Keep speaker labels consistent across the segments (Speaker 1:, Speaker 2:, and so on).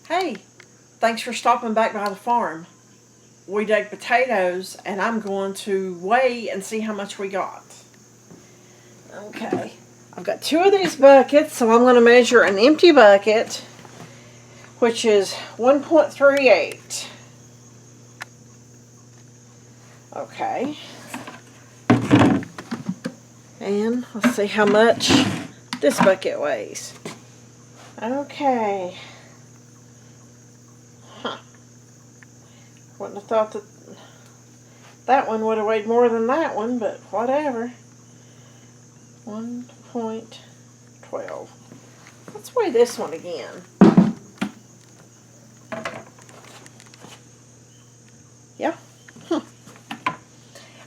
Speaker 1: Hey, thanks for stopping back by the farm. We dug potatoes and I'm going to weigh and see how much we got. Okay, I've got 2 of these buckets, so I'm going to measure an empty bucket, which is 1.38. Okay. And let's see how much this bucket weighs. Okay. Wouldn't have thought that one would have weighed more than that one, but whatever. 1.12. Let's weigh this one again. Yeah.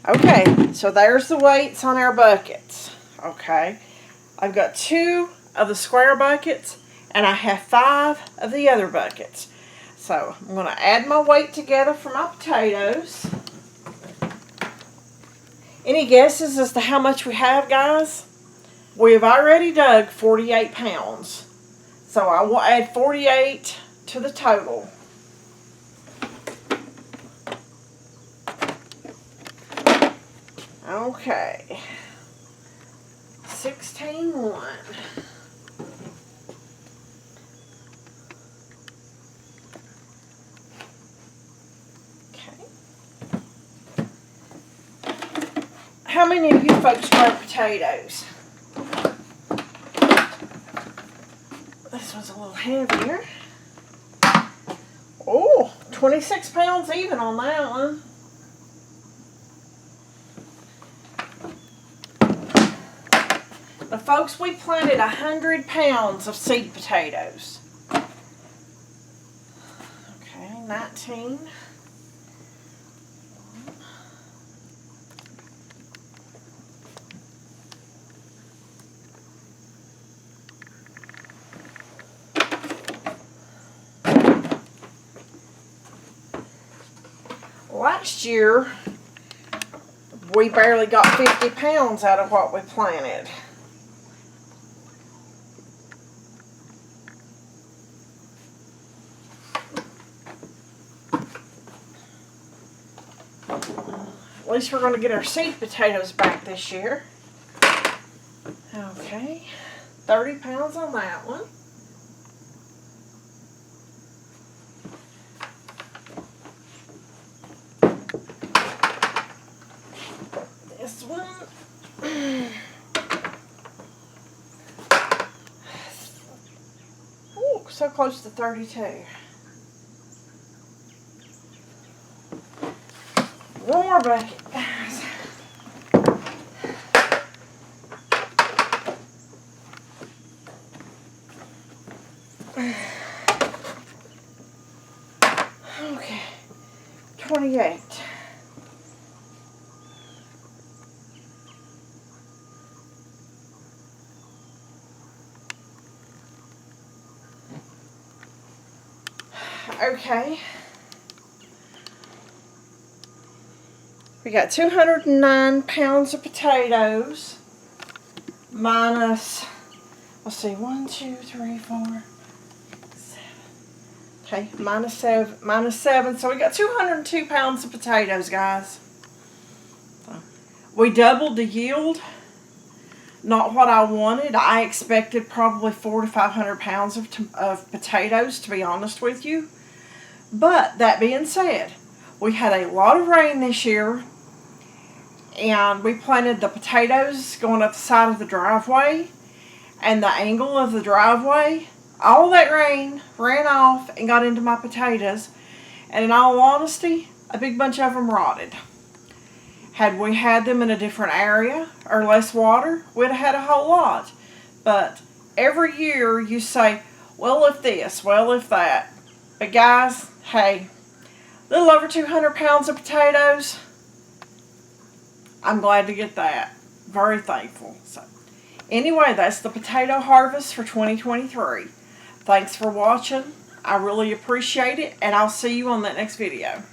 Speaker 1: Okay, so there's the weights on our buckets. Okay. I've got 2 of the square buckets, and I have 5 of the other buckets. So I'm going to add my weight together for my potatoes. Any guesses as to how much we have, guys? We have already dug 48 pounds. So I will add 48 to the total. Okay. 16.1. How many of you folks grow potatoes? This one's a little heavier. Oh, 26 pounds even on that one. Now, folks, we planted 100 pounds of seed potatoes. Okay, 19. Last year, we barely got 50 pounds out of what we planted. At least we're going to get our seed potatoes back this year. Okay, 30 pounds on that one. This one. Oh, so close to 32. One more bucket, guys. Okay, 28. Okay. We got 209 pounds of potatoes minus, let's see, 1, 2, 3, 4, 7. Okay, minus 7. So we got 202 pounds of potatoes, guys. So we doubled the yield. Not what I wanted. I expected probably 400 to 500 pounds of potatoes, to be honest with you. But that being said, we had a lot of rain this year, and we planted the potatoes going up the side of the driveway, and the angle of the driveway, all that rain ran off and got into my potatoes, and in all honesty, a big bunch of them rotted. Had we had them in a different area or less water, we'd have had a whole lot. But every year you say, well, if this, well, if that. But guys, hey, a little over 200 pounds of potatoes. I'm glad to get that. Very thankful. So, anyway, that's the potato harvest for 2023. Thanks for watching. I really appreciate it, and I'll see you on that next video.